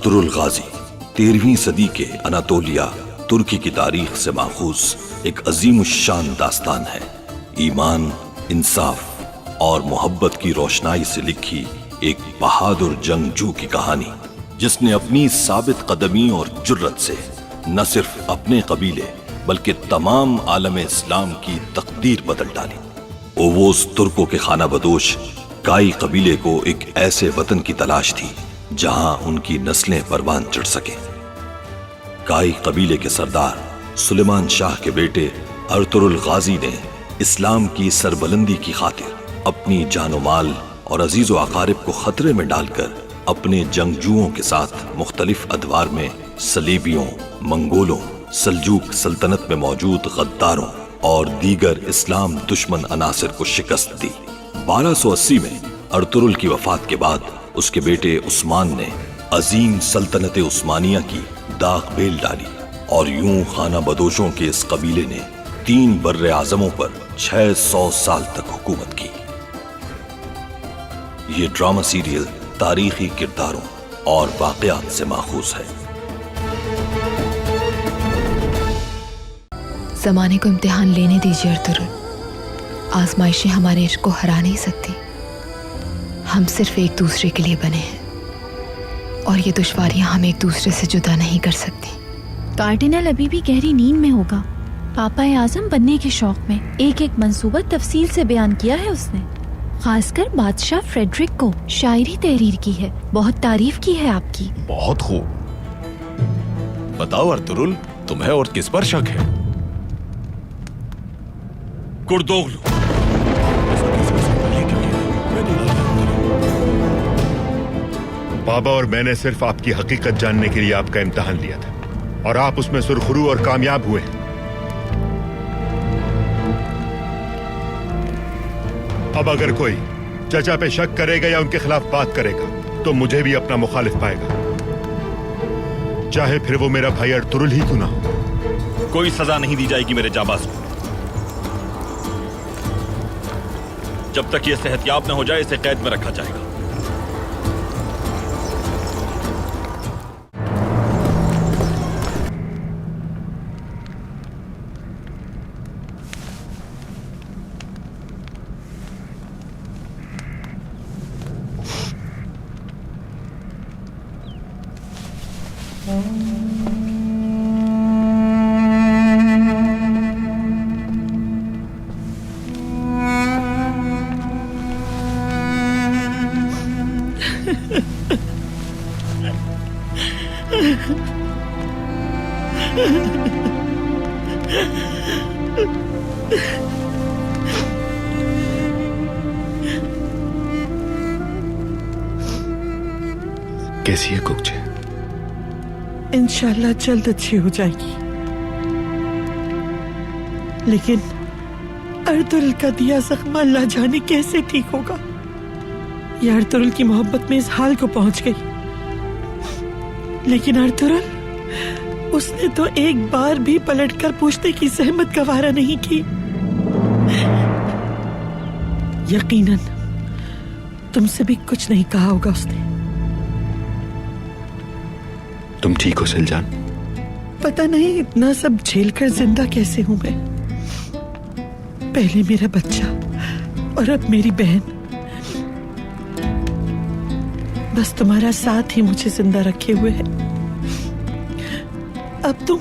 Ertugrul गाजी 13वीं सदी के Anatolia तुर्की की तारीख से माखूज एक अजीम शान दास्तान है। ईमान, इंसाफ और मोहब्बत की रोशनाई से लिखी एक बहादुर जंगजू की कहानी, जिसने अपनी साबित कदमी और जुर्रत से न सिर्फ अपने कबीले बल्कि तमाम आलम इस्लाम की तकदीर बदल डाली। ओवोस तुर्कों के खाना बदोश काई कबीले को एक ऐसे वतन की तलाश थी जहां उनकी नस्लें परवान चढ़ सके। काई कबीले के सरदार सुलेमान शाह के बेटे अर्तुरुल गाजी ने इस्लाम की सरबलंदी की खातिर अपनी जानो माल और अजीजो अकारिब को खतरे में डालकर अपने जंगजुओं के साथ मुख्तलिफ अदवार में सलीबियों, मंगोलों, सल्जूक सल्तनत में मौजूद गद्दारों और दीगर इस्लाम दुश्मन अनासिर को शिकस्त दी। 1280 में अर्तुरुल की वफात के बाद उसके बेटे उस्मान ने अजीम सल्तनत उस्मानिया की दाग बेल डाली और यूं खाना बदोशों के इस कबीले ने 3 बर्रे आजमों पर 600 साल तक हुकूमत की। ये ड्रामा सीरियल तारीखी किरदारों और वाकयात से माखूज है। जमाने को इम्तिहान लेने दीजिए अर्तुरुल। आजमाइशें हमारे इश्क को हरा नहीं सकती। हम सिर्फ एक दूसरे के लिए बने हैं और ये दुश्वारियां हमें एक दूसरे से जुदा नहीं कर सकती। कार्डिनल अभी भी गहरी नींद में होगा। पापा आजम बनने के शौक में एक एक मंसूबा तफसील से बयान किया है उसने। खासकर बादशाह फ्रेडरिक को शायरी तहरीर की है, बहुत तारीफ की है आपकी। बहुत खूब। बताओ अर्तुरुल, तुम्हें और किस पर शक है? कुर्दोगलू। बाबा और मैंने सिर्फ आपकी हकीकत जानने के लिए आपका इम्तिहान लिया था और आप उसमें सुरखरू और कामयाब हुए हैं। अब अगर कोई चचा पे शक करेगा या उनके खिलाफ बात करेगा तो मुझे भी अपना मुखालिफ पाएगा, चाहे फिर वो मेरा भाई अर्तुरुल ही क्यों ना हो। कोई सजा नहीं दी जाएगी मेरे जाबाज को जब तक ये सेहतयाब न हो जाए। इसे कैद में रखा जाएगा। कैसी है कुकचे? इंशाल्लाह जल्द अच्छी हो जाएगी, लेकिन अर्तुरुल का दिया जख्म अल्लाह जाने कैसे ठीक होगा। यह अर्तुरुल की मोहब्बत में इस हाल को पहुंच गई, लेकिन अर्तुरुल उसने तो एक बार भी पलटकर पूछने की सहमत गवारा नहीं की। यकीनन तुमसे भी कुछ नहीं कहा होगा उसने। तुम ठीक हो सिलजान? पता नहीं इतना सब झेलकर जिंदा कैसे हूं मैं। पहले मेरा बच्चा और अब मेरी बहन। बस तुम्हारा साथ ही मुझे जिंदा रखे हुए है। अब तुम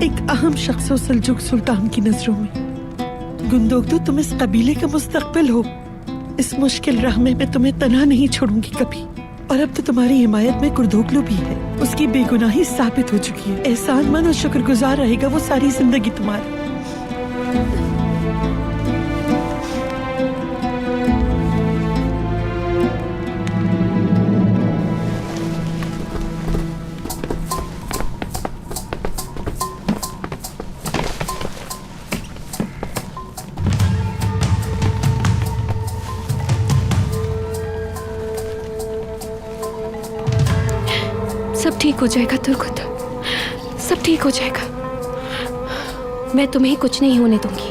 एक अहम शख्स हो सल्जुक सुल्तान की नजरों में। गुंदोगदू तुम इस कबीले का मुस्तकबिल हो। इस मुश्किल राह में मैं तुम्हें तन्हा नहीं छोड़ूंगी कभी। और अब तो तुम्हारी हिमायत में कुर्दोगलू भी है। उसकी बेगुनाही साबित हो चुकी है। एहसानमंद और शुक्रगुजार रहेगा वो सारी जिंदगी तुम्हारी। सब ठीक हो जाएगा तुर्कुत, सब ठीक हो जाएगा। मैं तुम्हें कुछ नहीं होने दूंगी।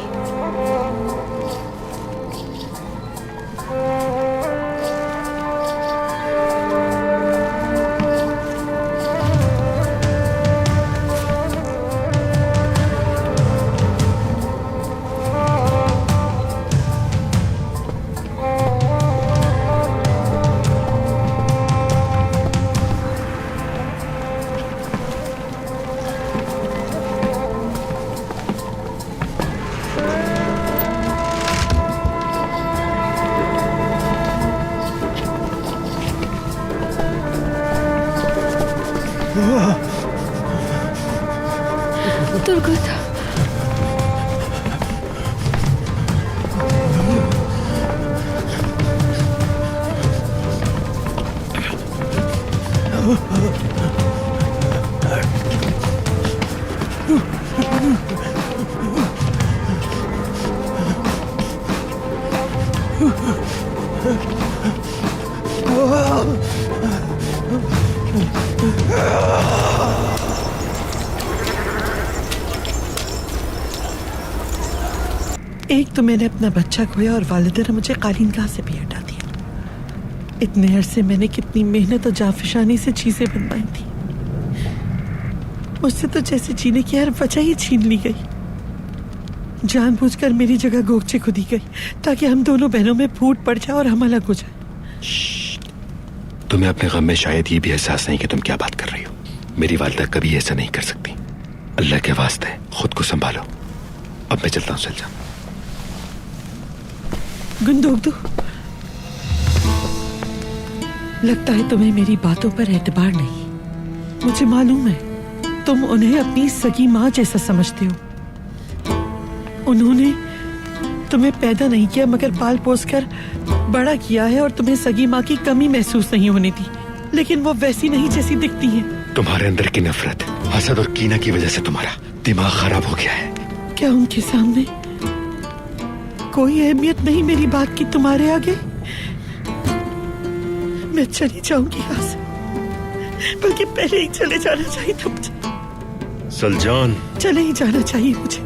तुर्गुत, एक तो मैंने अपना बच्चा खोया और वालिदा ने मुझे कालीनगाह से भी हटा दिया। इतने अरसे मैंने कितनी मेहनत और जाफिशानी से चीजें बनवाई थी, मुझसे तो जैसे जीने की हर वजह ही छीन ली गई। जानबूझकर मेरी जगह गोगचे को दी गई ताकि हम दोनों बहनों में फूट पड़ जाए और हम अलग हो जाए। तुम्हें अपने गम में शायद ये भी एहसास नहीं कि तुम क्या बात कर रही हो। मेरी वालिदा कभी ऐसा नहीं कर सकती। अल्लाह के वास्ते खुद को संभालो। अब मैं चलता हूँ सलजा। गुंदोगदू, लगता है तुम्हें मेरी बातों पर एतबार नहीं। मुझे मालूम है तुम उन्हें अपनी सगी माँ जैसा समझते हो। उन्होंने तुम्हें पैदा नहीं किया मगर पाल पोस कर बड़ा किया है और तुम्हें सगी माँ की कमी महसूस नहीं होने दी, लेकिन वो वैसी नहीं जैसी दिखती है। तुम्हारे अंदर की नफरत, हसद और कीना की वजह से तुम्हारा दिमाग खराब हो गया है। क्या उनके सामने कोई अहमियत नहीं मेरी बात की तुम्हारे आगे? मैं चली जाऊंगी यहाँ से, बल्कि पहले ही चले जाना चाहिए था मुझे। सलजान, चले ही जाना चाहिए मुझे।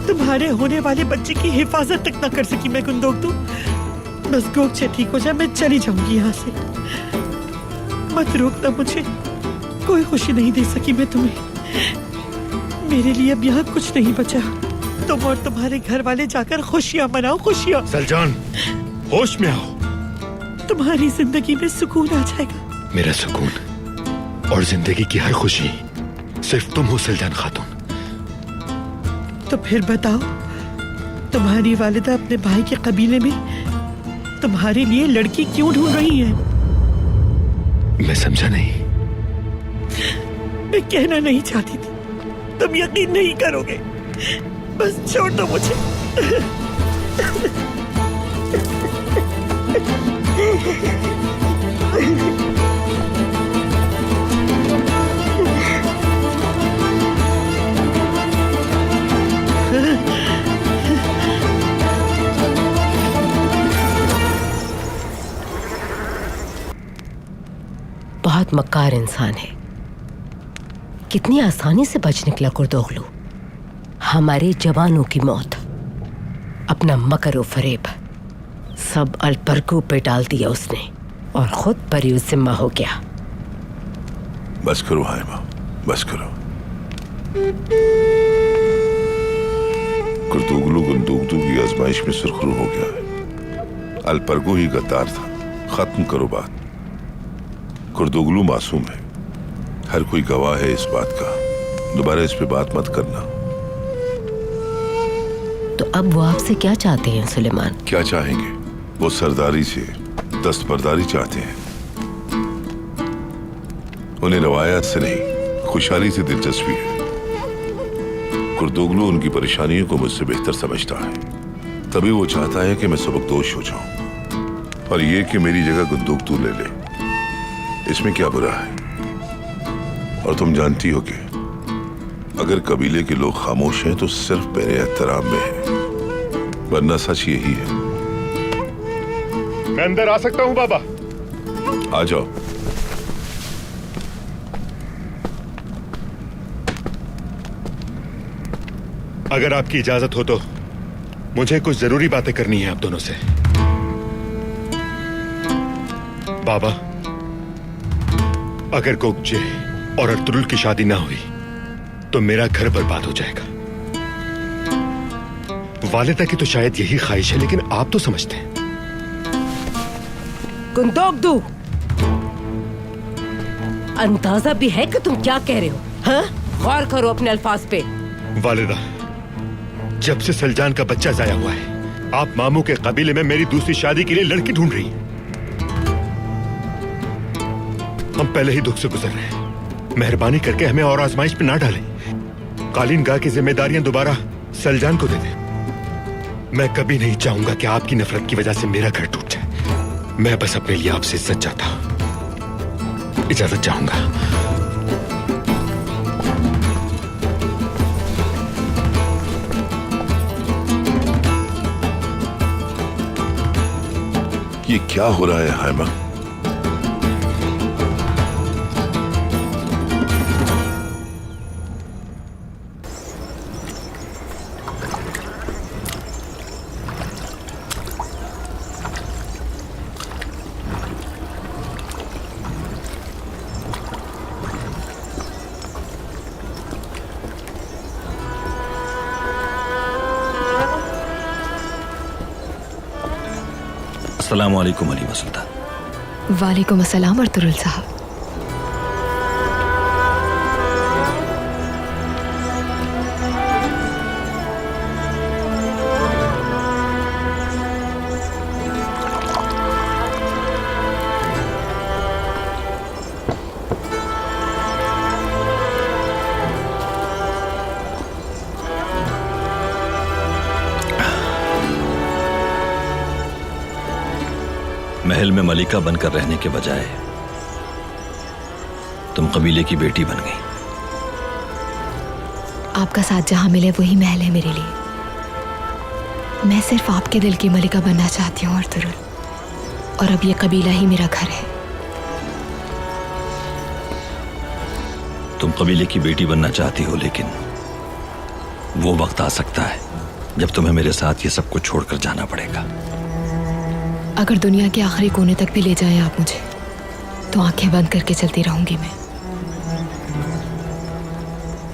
तुम्हारे होने वाले बच्चे की हिफाजत तक ना कर सकी मैं गुंदोगदू। बस गोगचे ठीक हो जाए, मैं चली जाऊंगी यहाँ से। मत रोकना मुझे, कोई खुशी नहीं दे सकी मैं तुम्हें। मेरे लिए अब यहाँ कुछ नहीं बचा। तुम और तुम्हारे घर वाले जाकर खुशियाँ मनाओ, खुशियाँ। सलजान, होश में आओ। तुम्हारी जिंदगी में सुकून आ जाएगा। मेरा सुकून और जिंदगी की हर खुशी सिर्फ तुम हो सलजान खातून। तो फिर बताओ, तुम्हारी वालिदा अपने भाई के कबीले में तुम्हारे लिए लड़की क्यों ढूंढ रही है? मैं समझा नहीं। मैं कहना नहीं चाहती थी, तुम यकीन नहीं करोगे। बस छोड़ दो मुझे। बहुत मक्कार इंसान है। कितनी आसानी से बच निकला कुर्दोगलू। हमारे जवानों की मौत, अपना मकर व फरेब सब अलपरकू पे डाल दिया उसने और खुद बरी जिम्मा हो गया। बस करो हाइमा, बस करो। कुर्दोगलू गुंदोगदू की आजमाइश में सुरखरू हो गया है। अलपरगो ही गद्दार था। खत्म करो बात। कुर्दोगलू मासूम है, हर कोई गवाह है इस बात का। दोबारा इस पे बात मत करना। तो अब वो आपसे क्या चाहते हैं सुलेमान? क्या चाहेंगे? वो सरदारी से दस्तबरदारी चाहते हैं। उन्हें रवायत से नहीं, खुशहाली से दिलचस्पी है। कुर्दोगलू उनकी परेशानियों को मुझसे बेहतर समझता है, तभी वो चाहता है कि मैं सबकदोश हो जाऊं और ये कि मेरी जगह गुंदोगदू ले ले। इसमें क्या बुरा है? और तुम जानती हो कि अगर कबीले के लोग खामोश हैं तो सिर्फ मेरे एहतराम में है, वरना सच यही है। मैं अंदर आ सकता हूं बाबा? आ जाओ। अगर आपकी इजाजत हो तो मुझे कुछ जरूरी बातें करनी है आप दोनों से। बाबा, अगर गोगचे और अर्तुरुल की शादी ना हुई तो मेरा घर बर्बाद हो जाएगा। वालिदा की तो शायद यही ख्वाहिश है, लेकिन आप तो समझते हैं। गुंदोगदू, अंदाजा भी है कि तुम क्या कह रहे हो? हाँ? गौर करो अपने अल्फाज पे। वालिदा, जब से सलजान का बच्चा जाया हुआ है, आप मामू के कबीले में मेरी दूसरी शादी के लिए लड़की ढूंढ रही हैं। हम पहले ही दुख से गुजर रहे हैं। मेहरबानी करके हमें और आजमाइश पे ना डालें। कालीन गाह की जिम्मेदारियां दोबारा सलजान को दे दें। मैं कभी नहीं चाहूंगा कि आपकी नफरत की वजह से मेरा घर टूट जाए। मैं बस अपने लिए आपसे इज्जत चाहता हूं। इजाजत चाहूंगा। ये क्या हो रहा है हाइमा? अस्सलामु अलैकुम अली सुल्तान। वालेकुम अस्सलाम अर्तुरुल साहब। महल में मलिका बनकर रहने के बजाय तुम कबीले की बेटी बन गई। आपका साथ जहां मिले वही महल है मेरे लिए। मैं सिर्फ आपके दिल की मलिका बनना चाहती हूँ अर्तुरुल, और अब ये कबीला ही मेरा घर है। तुम कबीले की बेटी बनना चाहती हो, लेकिन वो वक्त आ सकता है जब तुम्हें मेरे साथ ये सब कुछ छोड़कर जाना पड़ेगा। अगर दुनिया के आखिरी कोने तक भी ले जाएं आप मुझे, तो आंखें बंद करके चलती रहूंगी मैं।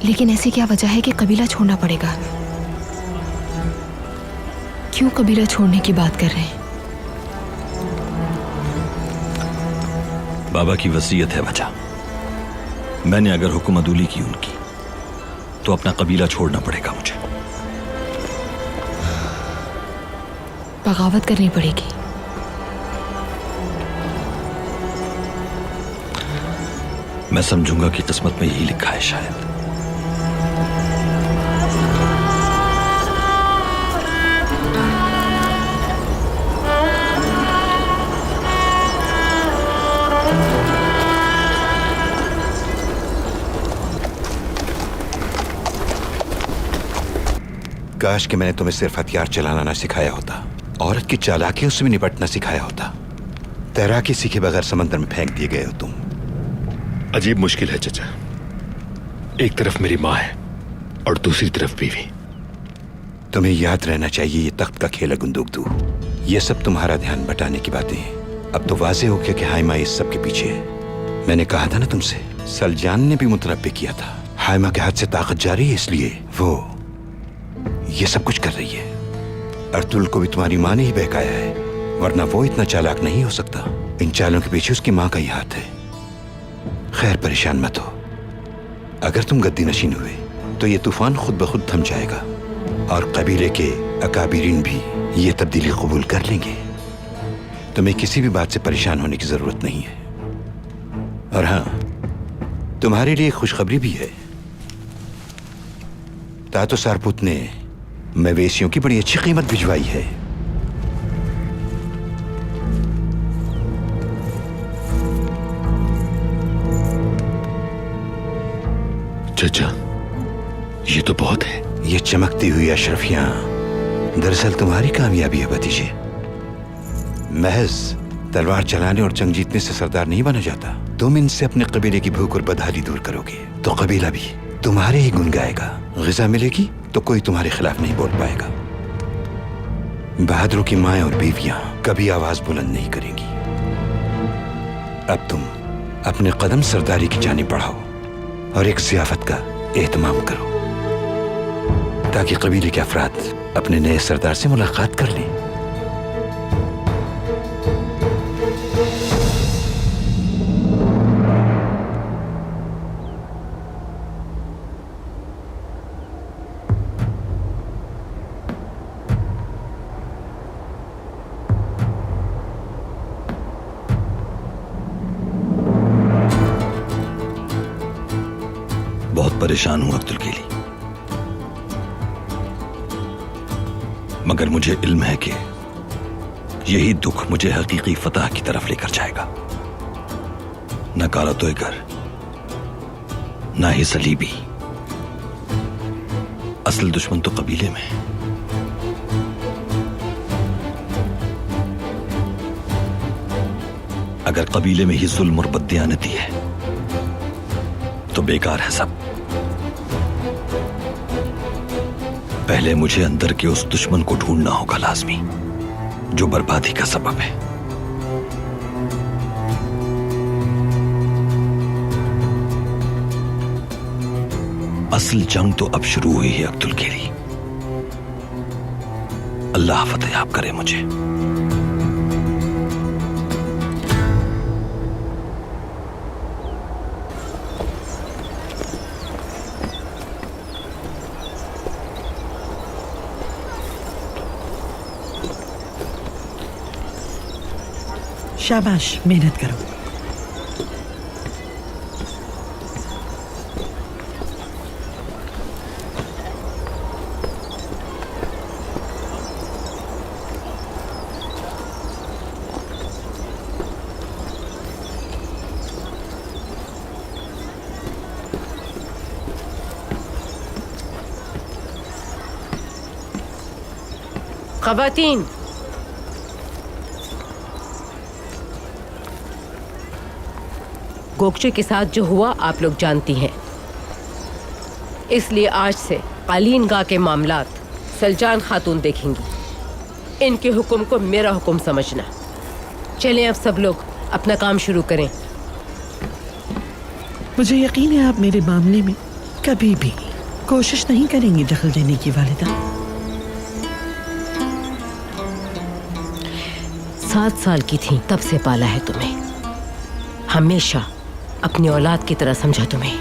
लेकिन ऐसी क्या वजह है कि कबीला छोड़ना पड़ेगा हमें? क्यों कबीला छोड़ने की बात कर रहे हैं? बाबा की वसीयत है वजह। मैंने अगर हुक्म अदूली की उनकी, तो अपना कबीला छोड़ना पड़ेगा मुझे। बगावत करनी पड़ेगी। मैं समझूंगा कि किस्मत में यही लिखा है शायद। काश कि मैंने तुम्हें सिर्फ हथियार चलाना ना सिखाया होता, औरत की चालाकियों से भी निपटना सिखाया होता। तैराकी सीखे बगैर समंदर में फेंक दिए गए हो तुम। अजीब मुश्किल है चचा। एक तरफ मेरी माँ है और दूसरी तरफ बीवी। तुम्हें याद रहना चाहिए ये तख्त का खेल है गुंदुकदू। ये सब तुम्हारा ध्यान बटाने की बातें हैं। अब तो वाज़ेह हो गया कि हाइमा इस सब के पीछे है। मैंने कहा था ना तुमसे, सलजान ने भी मुतनब्बे किया था। हाइमा के हाथ से ताकत जारी है, इसलिए वो ये सब कुछ कर रही है। अर्तुल को भी तुम्हारी माँ ने ही बहकाया है, वरना वो इतना चालाक नहीं हो सकता। इन चालों के पीछे उसकी माँ का ही हाथ है। खैर, परेशान मत हो। अगर तुम गद्दी नशीन हुए तो ये तूफान खुद ब खुद थम जाएगा, और कबीले के अकाबिरीन भी ये तब्दीली कबूल कर लेंगे। तुम्हें किसी भी बात से परेशान होने की जरूरत नहीं है। और हाँ, तुम्हारे लिए खुशखबरी भी है। तातो सारपुत ने मवेशियों की बड़ी अच्छी कीमत भिजवाई है। चचा, ये तो बहुत है। ये चमकती हुई अशरफियां दरअसल तुम्हारी कामयाबी है भतीजे। महज तलवार चलाने और जंग जीतने से सरदार नहीं बना जाता। तुम इनसे अपने कबीले की भूख और बदहाली दूर करोगे तो कबीला भी तुम्हारे ही गुन गाएगा। ग़िज़ा मिलेगी तो कोई तुम्हारे खिलाफ नहीं बोल पाएगा। बहादुरों की माएं और बीवियां कभी आवाज बुलंद नहीं करेंगी। अब तुम अपने कदम सरदारी की जानिब बढ़ाओ और एक ज़ियाफत का एहतमाम करो, ताकि कबीले के अफराद अपने नए सरदार से मुलाकात कर लें। बहुत परेशान हूं अब्दुल केली, मगर मुझे इल्म है कि यही दुख मुझे हकीकी फतह की तरफ लेकर जाएगा। न काला तोयगर, ना ही सलीबी, असल दुश्मन तो कबीले में है। अगर कबीले में ही जुल्म और बददियानती है तो बेकार है सब। पहले मुझे अंदर के उस दुश्मन को ढूंढना होगा लाजमी, जो बर्बादी का सबब है। असल जंग तो अब शुरू हुई है अब्दुल केली। अल्लाह फतेह करे मुझे। शाबाश, मेहनत करो। खवातीन, गोकचे के साथ जो हुआ आप लोग जानती हैं, इसलिए आज से कालीनगाह के मामलात सलजान खातून देखेंगी। इनके हुक्म को मेरा हुक्म समझना। चलें अब सब लोग अपना काम शुरू करें। मुझे यकीन है आप मेरे मामले में कभी भी कोशिश नहीं करेंगी दखल देने की वालिदा। 7 साल की थी तब से पाला है तुम्हें, हमेशा अपनी औलाद की तरह समझा तुम्हें।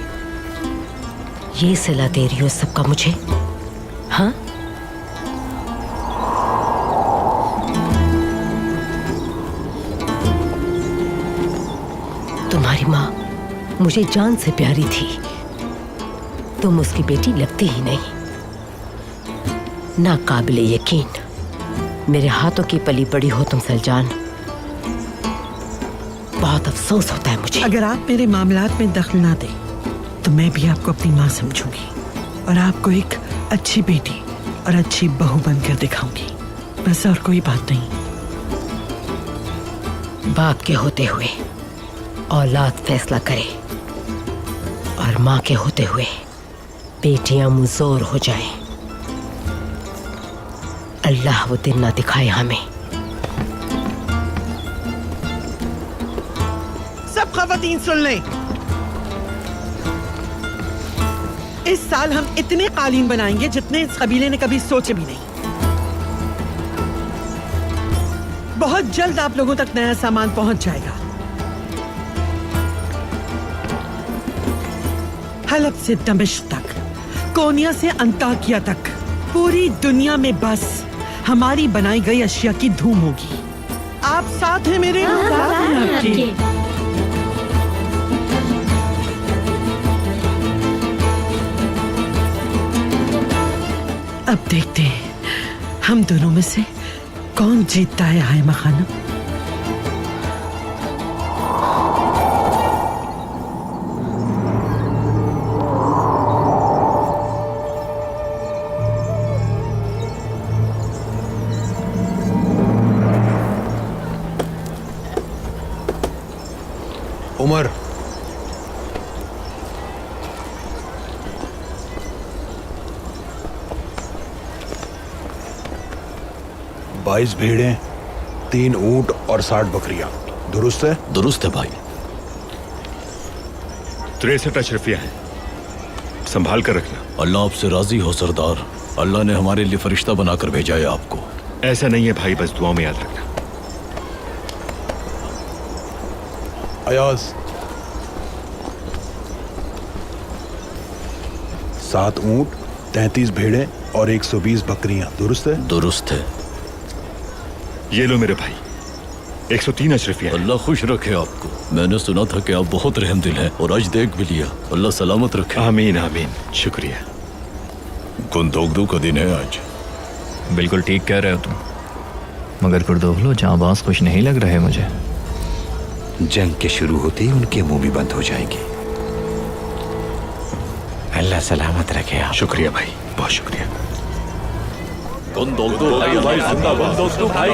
ये सिला दे रही हो सबका मुझे? हाँ, तुम्हारी माँ मुझे जान से प्यारी थी, तुम उसकी बेटी लगती ही नहीं। ना काबिले यकीन मेरे हाथों की पली बड़ी हो तुम सलजान। बहुत अफसोस होता है मुझे। अगर आप मेरे मामलात में दखल ना दें तो मैं भी आपको अपनी माँ समझूंगी और आपको एक अच्छी बेटी और अच्छी बहू बनकर दिखाऊंगी। बस और कोई बात नहीं। बाप के होते हुए औलाद फैसला करे और माँ के होते हुए बेटियां मुजोर हो जाएं। अल्लाह वो दिन ना दिखाए हमें। सब खवातीन सुन लें, इस साल हम इतने कालीन बनाएंगे जितने इस कबीले ने कभी सोचे भी नहीं। बहुत जल्द आप लोगों तक नया सामान पहुंच जाएगा। हलब से दमिश्क तक, कोनिया से अंताकिया तक, पूरी दुनिया में बस हमारी बनाई गई अशिया की धूम होगी। आप साथ हैं मेरे? साथ हैं आपके। अब देखते हैं हम दोनों में से कौन जीतता है हाइमा खानम। उमर, बाईस भेड़ें, 3 ऊंट और 60 बकरियां, दुरुस्त है? दुरुस्त है भाई। 63 अशरफियां हैं, संभाल कर रखना। अल्लाह आपसे राजी हो सरदार। अल्लाह ने हमारे लिए फरिश्ता बनाकर भेजा है आपको। ऐसा नहीं है भाई, बस दुआओं में याद रखना। अयाज, 7 ऊंट, 33 भेड़ें और 120 बकरियां, दुरुस्त है? दुरुस्त है। ये लो मेरे भाई, 103 अशरफिया। अल्लाह खुश रखे आपको। मैंने सुना था कि आप बहुत रहम दिल हैं और आज देख भी लिया। अल्लाह सलामत रखे। आमीन आमीन, शुक्रिया। गुंदोगदू का दिन है आज। बिल्कुल ठीक कह रहे हो तुम, मगर कुर्दोगलू जांबाज खुश नहीं लग रहे मुझे। जंग के शुरू होते ही उनके मुंह भी बंद हो जाएंगे। अल्लाह सलामत रखे आप। शुक्रिया भाई, बहुत शुक्रिया। गुंदोगदू भाई जिंदाबाद। गुंदोगदू भाई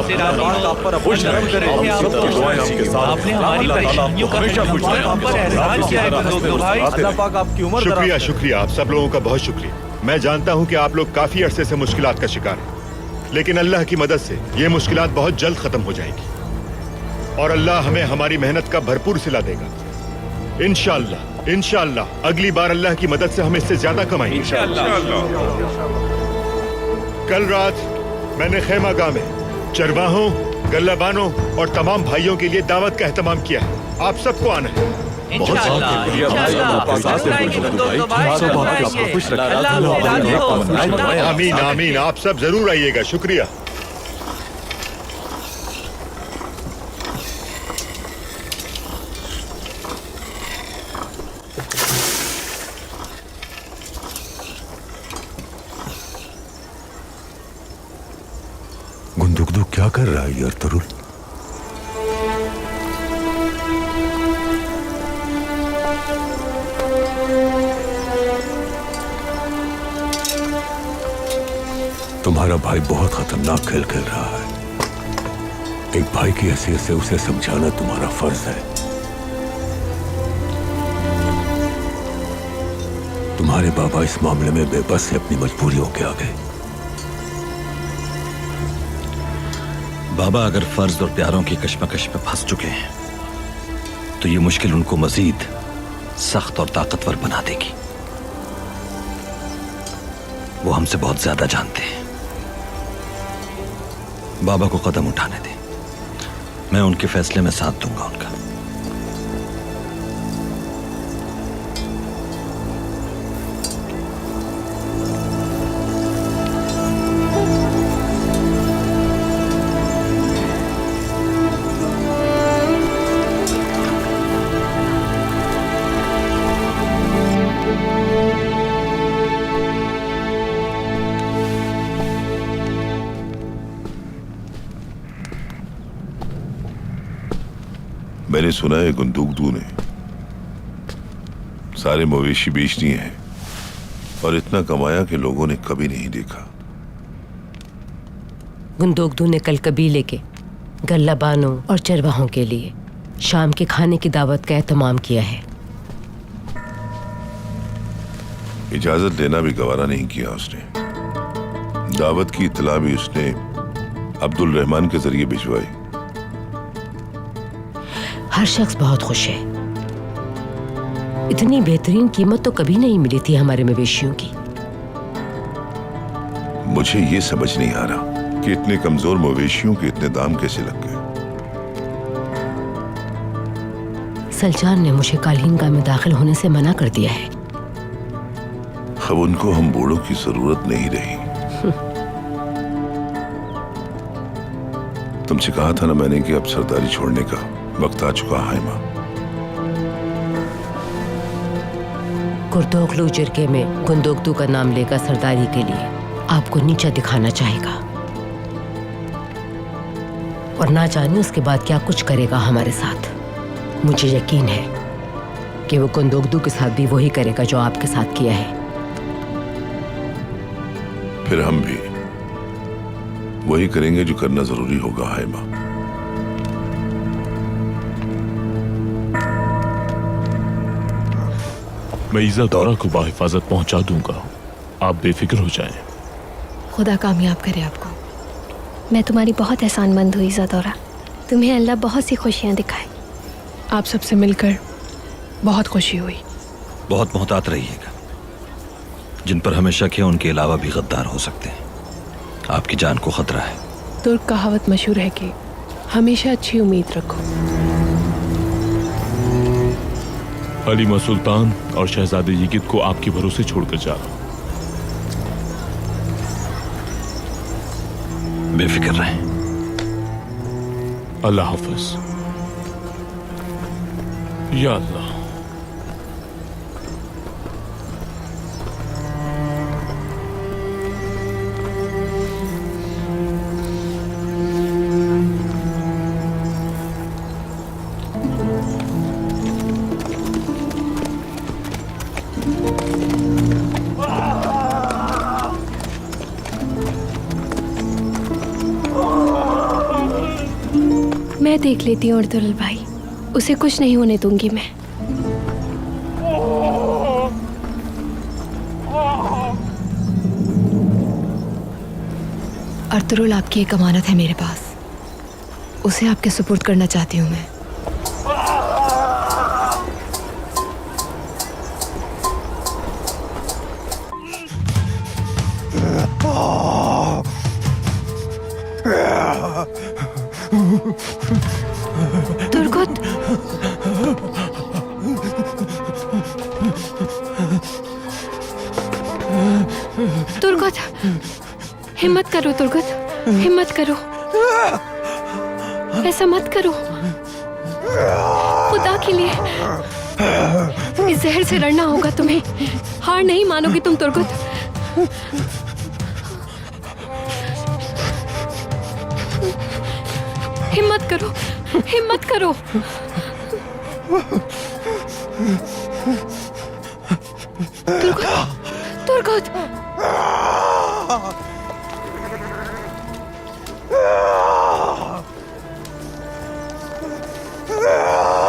जिंदाबाद। आप पर खुश रहें। आप सबकी दुआएं आपके साथ। आपने हमारी परेशानियों का हमेशा खुश रहें। आप पर एहसान किया है गुंदोगदू भाई। अल्लाह पाक आपकी उम्र दराज शुक्रिया शुक्रिया, आप सब लोगों का बहुत शुक्रिया। मैं जानता हूं कि आप लोग काफी अरसे से मुश्किलात का शिकार हैं, लेकिन अल्लाह की मदद से ये मुश्किलात बहुत जल्द खत्म हो जाएगी और अल्लाह हमें हमारी मेहनत का भरपूर सिला देगा। इंशाअल्लाह इंशाअल्लाह अगली बार अल्लाह की मदद से हम इससे ज्यादा कमाएंगे इंशाअल्लाह। कल रात मैंने खेमा गाह में चरवाहों, गल्लाबानों और तमाम भाइयों के लिए दावत का एहतमाम किया है। आप सबको आना है। बहुत शुक्रिया भाई। आपके साथ हैं गुंदोगदू भाई। सब आपको खुश रखे। आमीन आमीन, आप सब जरूर आइएगा। शुक्रिया। गुंदोगदू क्या कर रहा है यार तरुल? तुम्हारा भाई बहुत खतरनाक खेल खेल रहा है। एक भाई की हैसियत से उसे समझाना तुम्हारा फर्ज है। तुम्हारे बाबा इस मामले में बेबस से अपनी मजबूरियों के आगे। बाबा अगर फर्ज और प्यारों की कश्मकश में फंस चुके हैं तो ये मुश्किल उनको मजीद सख्त और ताकतवर बना देगी। वो हमसे बहुत ज्यादा जानते हैं। बाबा को कदम उठाने दें, मैं उनके फैसले में साथ दूंगा उनका। मैंने सुना है गुंदोगदू ने सारे मवेशी बेच दिए हैं और इतना कमाया कि लोगों ने कभी नहीं देखा। गुंदोगदू ने कल कबीले के गल्लाबानों और चरवाहों के लिए शाम के खाने की दावत का एहतमाम किया है। इजाजत देना भी गवारा नहीं किया उसने। दावत की इत्तला भी उसने अब्दुल रहमान के जरिए भिजवाई। हर शख्स बहुत खुश है। इतनी बेहतरीन कीमत तो कभी नहीं मिली थी हमारे मवेशियों की। मुझे ये समझ नहीं आ रहा कि इतने कमजोर मवेशियों के इतने दाम कैसे लग गए। सलजान ने मुझे कालीनगाह में दाखिल होने से मना कर दिया है। अब उनको हम बूढ़ों की जरूरत नहीं रही। तुमसे कहा था ना मैंने कि अब सरदारी छोड़ने का वक्त आ चुका है माँ। कुर्दोगलू जिरगे में गुंदोगदू का नाम लेकर सरदारी के लिए आपको नीचा दिखाना चाहेगा और ना जाने उसके बाद क्या कुछ करेगा हमारे साथ। मुझे यकीन है कि वो गुंदोगदू के साथ भी वही करेगा जो आपके साथ किया है। फिर हम भी वही करेंगे जो करना जरूरी होगा है माँ। मैं इज़ादौरा को बाहिफाजत पहुंचा दूंगा, आप बेफिक्र हो जाएं। खुदा कामयाब करे आपको। मैं तुम्हारी बहुत एहसानमंद हुई इज़ादौरा। तुम्हें अल्लाह बहुत सी खुशियाँ दिखाए। आप सबसे मिलकर बहुत खुशी हुई। बहुत मोहतात रहिएगा। जिन पर हमें शक है उनके अलावा भी गद्दार हो सकते हैं। आपकी जान को खतरा है। तुर्क कहावत मशहूर है कि हमेशा अच्छी उम्मीद रखो। हलीमा सुल्तान और शहजादे यगिद को आपके भरोसे छोड़कर जा रहा हूं। बेफिक्र रहें। अल्लाह हाफिज। या अल्लाह। मैं देख लेती हूँ अर्तुगरुल भाई, उसे कुछ नहीं होने दूंगी मैं। अर्तुगरुल आपकी एक अमानत है मेरे पास, उसे आपके सुपुर्द करना चाहती हूँ मैं। तुर्गुत, तुर्गुत, हिम्मत करो तुर्गुत, हिम्मत करो, ऐसा मत करो, खुदा के लिए इस जहर से लड़ना होगा तुम्हें, हार नहीं मानोगी तुम तुर्गुत। हिम्मत करो, हिम्मत करो। तुर्गुत, तुर्गुत,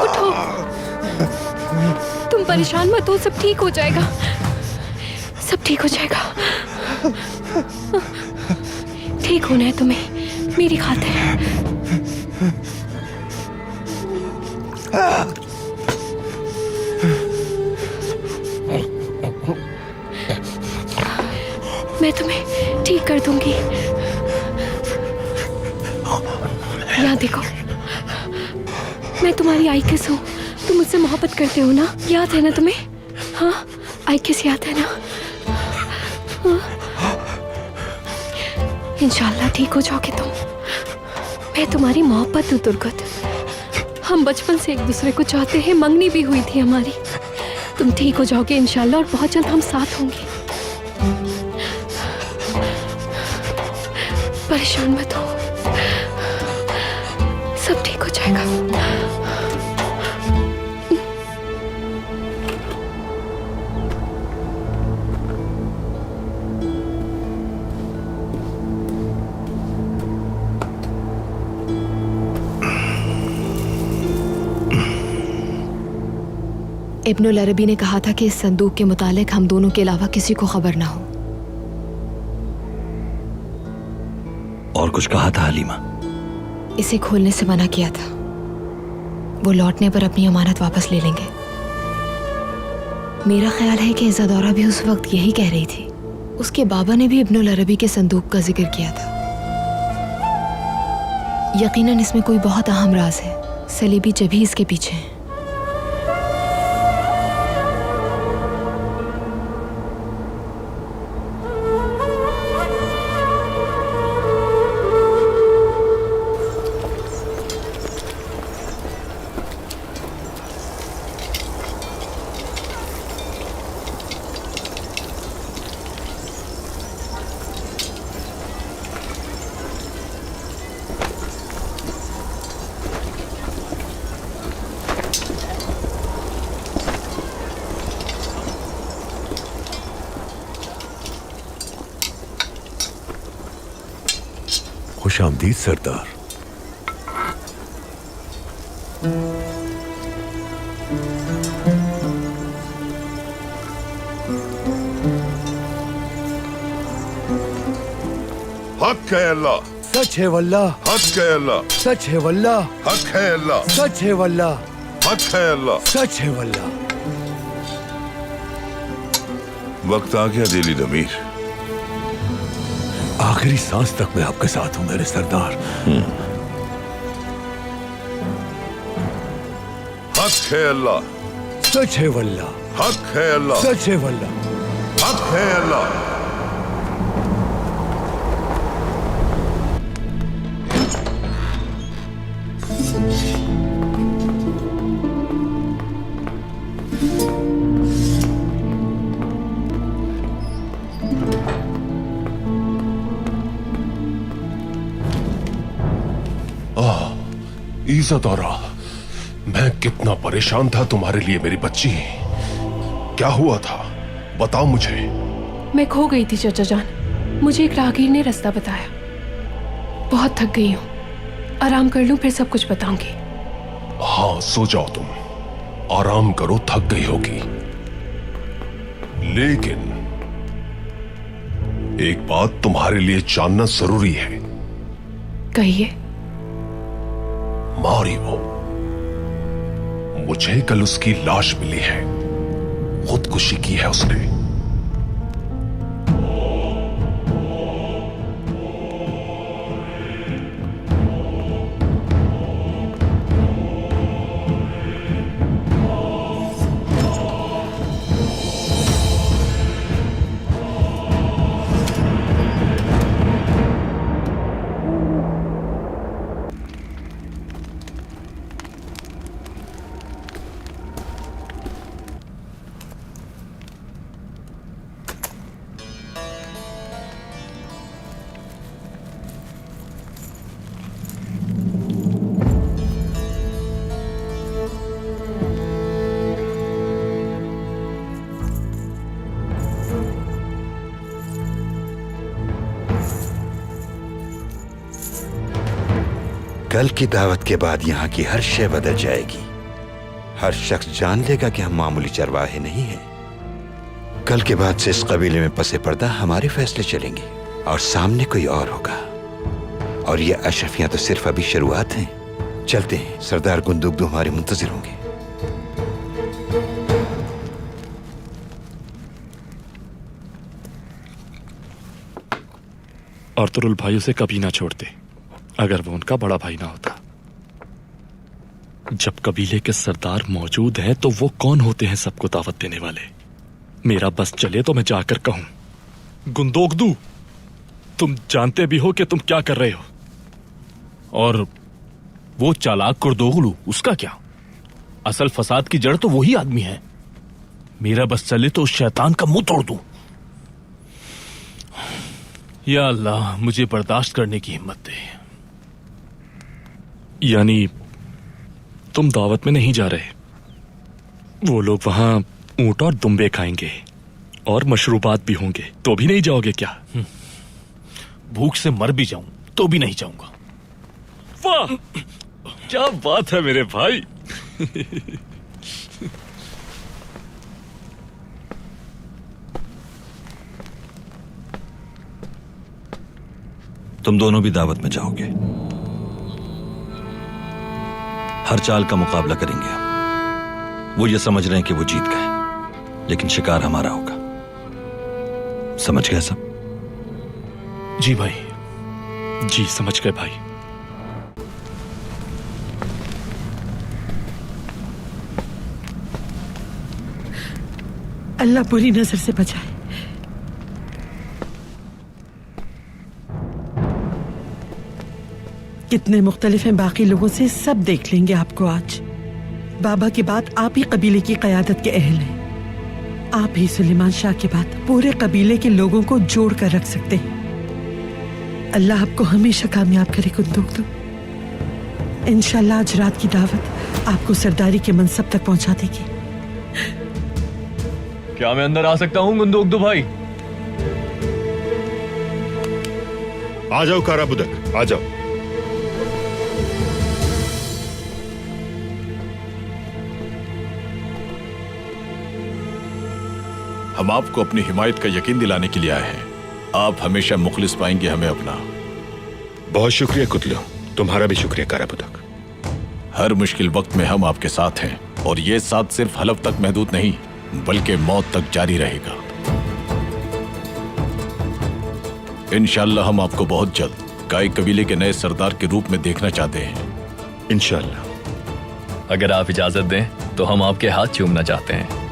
उठो, तुम परेशान मत हो, सब ठीक हो जाएगा, सब ठीक हो जाएगा। ठीक होना है तुम्हें मेरी खातिर। मैं तुम्हें ठीक कर दूंगी। यहाँ देखो, मैं तुम्हारी आई किस हूँ, तुम मुझसे मोहब्बत करते हो ना, याद है ना तुम्हें? हाँ, आई किस याद है ना? हाँ? इंशाल्लाह ठीक हो जाओगे तुम। मैं तुम्हारी मोहब्बत हूँ तुर्गुत, हम बचपन से एक दूसरे को चाहते हैं, मंगनी भी हुई थी हमारी। तुम ठीक हो जाओगे इंशाल्लाह और बहुत जल्द हम साथ होंगे। परेशान मत हो, सब ठीक हो जाएगा। इब्नुल अरबी ने कहा था कि इस संदूक के मुतालिक हम दोनों के अलावा किसी को खबर ना हो। और कुछ कहा था हलीमा? इसे खोलने से मना किया था, वो लौटने पर अपनी अमानत वापस ले लेंगे। मेरा ख्याल है कि इज़ादौरा भी उस वक्त यही कह रही थी। उसके बाबा ने भी इब्नुल अरबी के संदूक का जिक्र किया था। यकीनन इसमें कोई बहुत अहम राज है, सलीबी जभी इसके पीछे हैं। खुशामदीद सरदार। हक है अल्लाह, सच है वल्लाह, हक है अल्लाह, सच है वल्लाह, हक है अल्लाह, सच है वल्लाह, हक है अल्लाह। सच है वल्लाह। वक्त आ गया दिली दमीर, आखिरी सांस तक मैं आपके साथ हूं मेरे सरदार। हक है अल्लाह, सच है वल्लाह, हक है अल्लाह, सच है वल्लाह, हक है अल्लाह। इज्जत औरा, मैं कितना परेशान था तुम्हारे लिए मेरी बच्ची। क्या हुआ था बताओ मुझे। मैं खो गई थी चाचा जान, मुझे एक राहगीर ने रास्ता बताया। बहुत थक गई हूँ, आराम कर लूं फिर सब कुछ बताऊंगी। हाँ सो जाओ तुम, आराम करो, थक गई होगी। लेकिन एक बात तुम्हारे लिए जानना जरूरी है। कहिए। मारी वो, मुझे कल उसकी लाश मिली है, खुदकुशी की है उसने। कल की दावत के बाद यहाँ की हर शय बदल जाएगी। हर शख्स जान लेगा कि हम मामूली चरवाहे नहीं हैं। कल के बाद से इस कबीले में पसे पर्दा हमारे फैसले चलेंगे और सामने कोई और होगा। और ये अशरफियां तो सिर्फ अभी शुरुआत हैं। चलते हैं, सरदार गुंदुगदू हमारे मुंतजिर होंगे। अर्तुरुल भाई उसे कभी ना छोड़ते अगर वो उनका बड़ा भाई ना होता। जब कबीले के सरदार मौजूद हैं तो वो कौन होते हैं सबको दावत देने वाले। मेरा बस चले तो मैं जाकर कहूं, गुंदोगदू तुम जानते भी हो कि तुम क्या कर रहे हो। और वो चालाक कुर्दोगलू, उसका क्या? असल फसाद की जड़ तो वही आदमी है। मेरा बस चले तो उस शैतान का मुंह तोड़ दूं। या अल्लाह, मुझे बर्दाश्त करने की हिम्मत दे। यानी तुम दावत में नहीं जा रहे? वो लोग वहां ऊंट और दुम्बे खाएंगे और मशरूबात भी होंगे, तो भी नहीं जाओगे क्या? भूख से मर भी जाऊं तो भी नहीं जाऊंगा। वाह, क्या बात है मेरे भाई। तुम दोनों भी दावत में जाओगे। हर चाल का मुकाबला करेंगे हम। वो ये समझ रहे हैं कि वो जीत गए, लेकिन शिकार हमारा होगा। समझ गए सब? जी भाई। जी समझ गए भाई। अल्लाह बुरी नजर से बचाए। कितने मुख्तलिफ हैं बाकी लोगों से, सब देख लेंगे आपको आज। बाबा के बाद आप ही कबीले की क़यादत के अहल हैं। आप ही सुलेमान शाह के बाद पूरे कबीले के लोगों को जोड़ कर रख सकते हैं। अल्लाह आपको हमेशा कामयाब करे गुंदुगदू। इंशाल्लाह आज रात की दावत आपको सरदारी के मनसब तक पहुंचा देगी। क्या मैं अंदर आ सकता हूँ गुंदुगदू भाई? आ जाओ काराबुदक, आ जाओ। हम आपको अपनी हिमायत का यकीन दिलाने के लिए आए हैं। आप हमेशा मुखलिस पाएंगे हमें अपना। बहुत शुक्रिया कुतलो, तुम्हारा भी शुक्रिया काराबुदक। हर मुश्किल वक्त में हम आपके साथ हैं, और ये साथ सिर्फ हलफ तक महदूद नहीं बल्कि मौत तक जारी रहेगा। इंशाअल्लाह हम आपको बहुत जल्द गाय कबीले के नए सरदार के रूप में देखना चाहते हैं। इंशाअल्लाह। अगर आप इजाजत दें तो हम आपके हाथ चूमना चाहते हैं।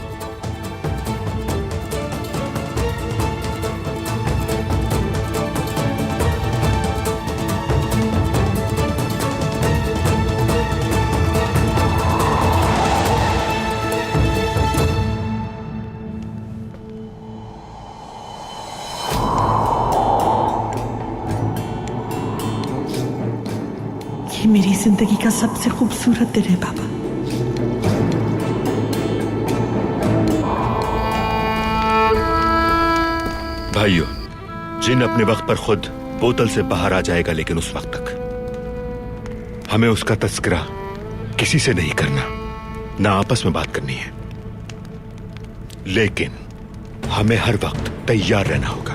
मेरी जिंदगी का सबसे खूबसूरत दिन है बाबा। भाइयों, जिन अपने वक्त पर खुद बोतल से बाहर आ जाएगा, लेकिन उस वक्त तक हमें उसका तस्करा किसी से नहीं करना, ना आपस में बात करनी है, लेकिन हमें हर वक्त तैयार रहना होगा।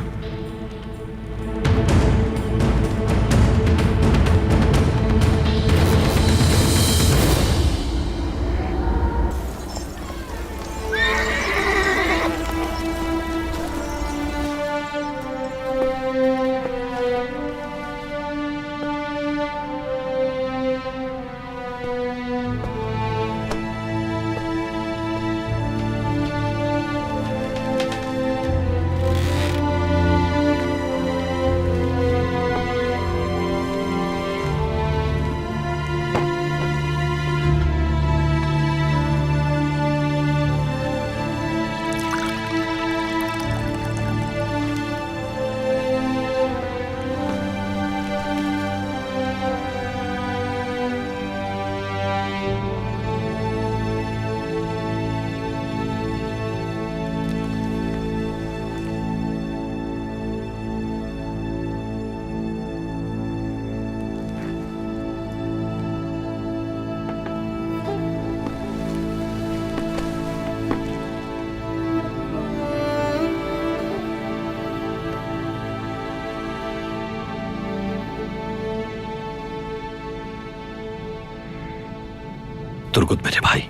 तुर्गुत मेरे भाई,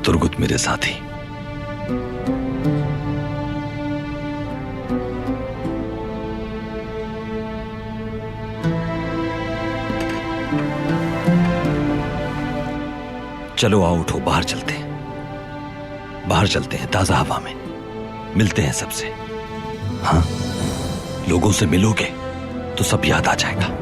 तुर्गुत मेरे साथी, चलो आओ, उठो, बाहर चलते हैं, बाहर चलते हैं, ताजा हवा में मिलते हैं सबसे। हाँ, लोगों से मिलोगे तो सब याद आ जाएगा।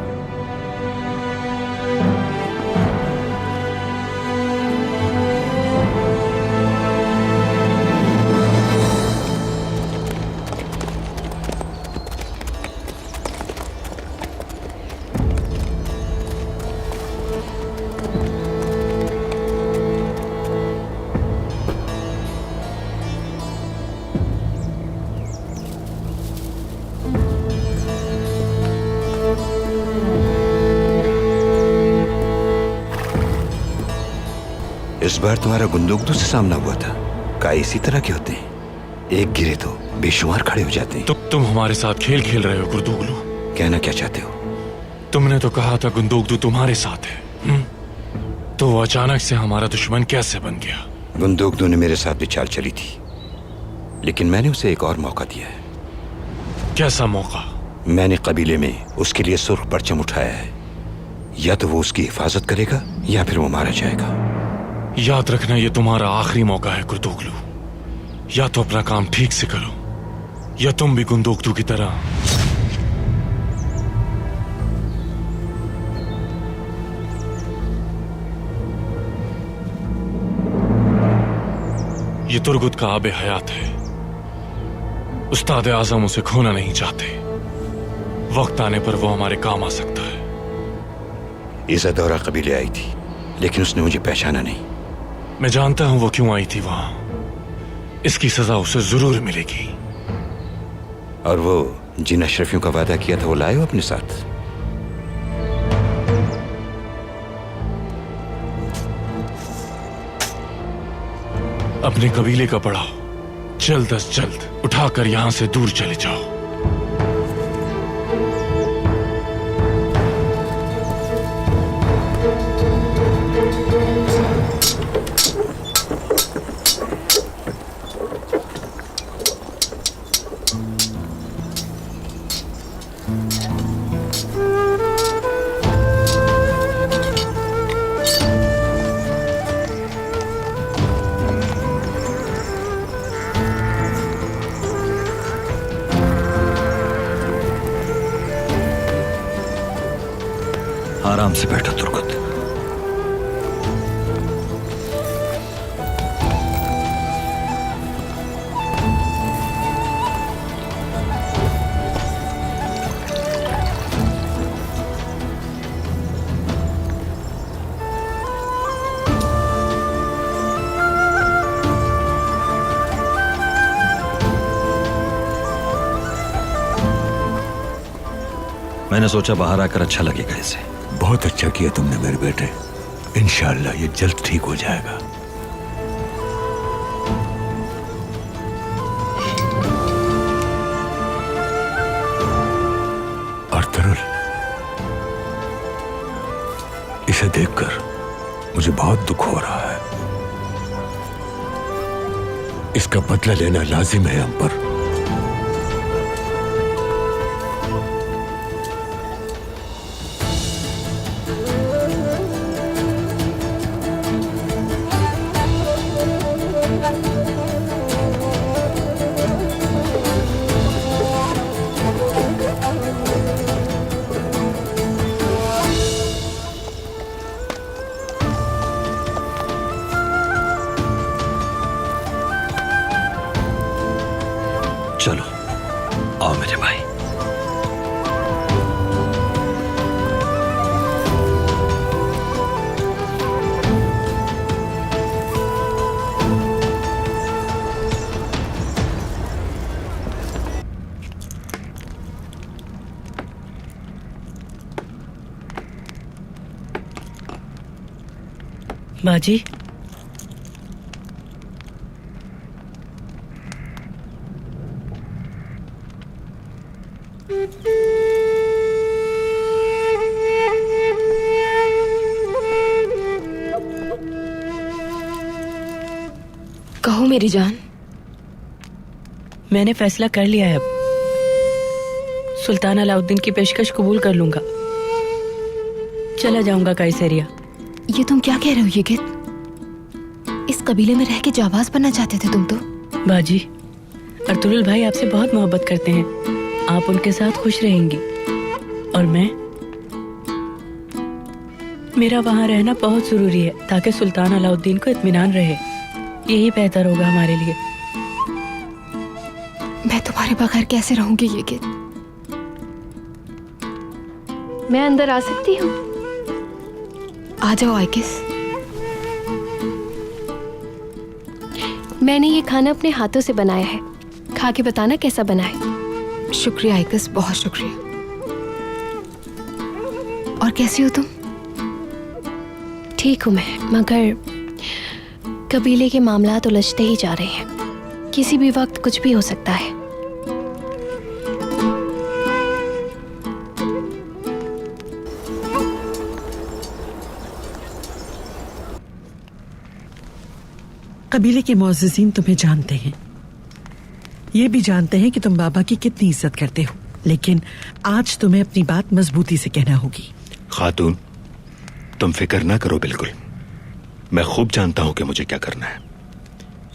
इस बार तुम्हारा गुंदोगदू से सामना हुआ था, का इसी तरह के होते हैं, एक गिरे तो बेशुमार खड़े हो जाते हैं। तुम हमारे साथ खेल खेल रहे हो गुंदोगदू। कहना क्या चाहते हो? तुमने तो कहा था गुंदोगदू तुम्हारे साथ है, तो वो अचानक से हमारा दुश्मन कैसे बन गया? गुंदोगदू ने मेरे साथ भी चाल चली थी, लेकिन मैंने उसे एक और मौका दिया है। कैसा मौका? मैंने कबीले में उसके लिए सुर्ख परचम उठाया है, या तो वो उसकी हिफाजत करेगा या फिर वो मारा जाएगा। याद रखना, ये तुम्हारा आखिरी मौका है गुंदोगदू। या तो अपना काम ठीक से करो, या तुम भी गुंदोगदू की तरह ये तुर्गुत का आबे हयात है। उस्ताद आजम उसे खोना नहीं चाहते। वक्त आने पर वो हमारे काम आ सकता है। इज़ादौरा कबीले आई थी, लेकिन उसने मुझे पहचाना नहीं। मैं जानता हूं वो क्यों आई थी वहां। इसकी सजा उसे जरूर मिलेगी। और वो जिन अशरफियों का वादा किया था वो लाए हो अपने साथ? अपने कबीले का पड़ाव जल्द अज जल्द उठाकर यहां से दूर चले जाओ। आराम से बैठो तुर्गुत। मैंने सोचा बाहर आकर अच्छा लगेगा इसे। बहुत अच्छा किया तुमने मेरे बेटे। इंशाअल्लाह ये जल्द ठीक हो जाएगा। और तरुल, इसे देखकर मुझे बहुत दुख हो रहा है। इसका बदला लेना लाजिम है हम पर। चलो आओ मेरे भाई। बाजी, कहो मेरी जान। मैंने फैसला कर लिया है। अब सुल्तान अलाउद्दीन की पेशकश कबूल कर लूंगा। चला जाऊंगा काइसेरिया। ये तुम क्या कह रहे हो येगित? इस कबीले में रह के जाबाज बनना चाहते थे तुम तो। बाजी, अर्तुगरुल भाई आपसे बहुत मोहब्बत करते हैं। आप उनके साथ खुश रहेंगी और मेरा वहां रहना बहुत जरूरी है ताकि सुल्तान अलाउद्दीन को इत्मीनान रहे। यही बेहतर होगा हमारे लिए। मैं तुम्हारे बगैर कैसे रहूंगी येगित? मैं अंदर आ सकती हूँ? आ जाओ आइकिस। मैंने ये खाना अपने हाथों से बनाया है, खा के बताना कैसा बना है। शुक्रिया आइकिस, बहुत शुक्रिया। और कैसी हो तुम? ठीक हूँ मैं, मगर कबीले के मामलात उलझते ही जा रहे हैं। किसी भी वक्त कुछ भी हो सकता है। कबीले के मुअज़्ज़िज़ीन तुम्हें जानते हैं। ये भी जानते हैं कि तुम बाबा की कितनी इज्जत करते हो, लेकिन आज तुम्हें अपनी बात मजबूती से कहना होगी। खातून, तुम फिक्र ना करो। बिल्कुल, मैं खूब जानता हूं कि मुझे क्या करना है।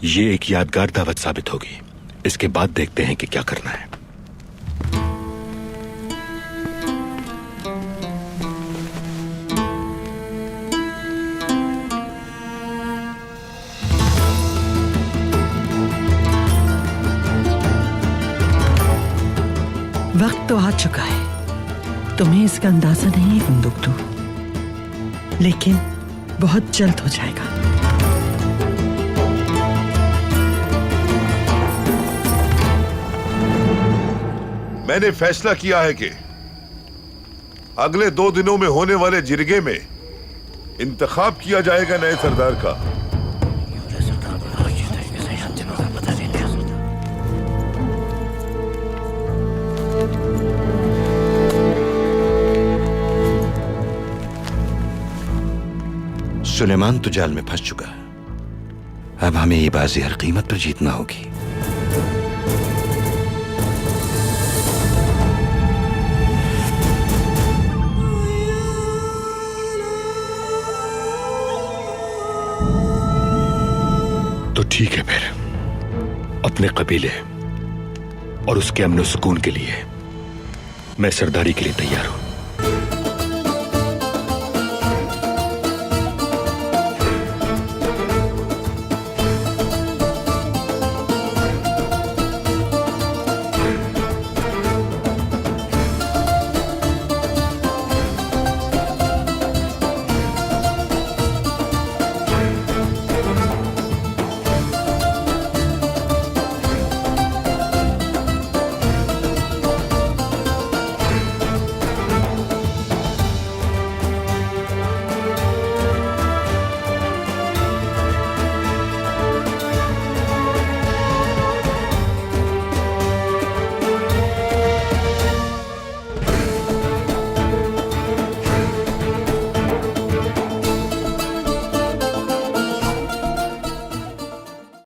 ये एक यादगार दावत साबित होगी। इसके बाद देखते हैं कि क्या करना है। वक्त तो आ चुका है। तुम्हें इसका अंदाजा नहीं है गुंदुक्तू, लेकिन बहुत जल्द हो जाएगा। मैंने फैसला किया है कि अगले 2 दिनों में होने वाले जिरगे में इंतखाब किया जाएगा नए सरदार का। सुलेमान तो जाल में फंस चुका। अब हमें ये बाजी हर कीमत पर जीतना होगी। तो ठीक है, फिर अपने कबीले और उसके अमन सुकून के लिए मैं सरदारी के लिए तैयार हूं।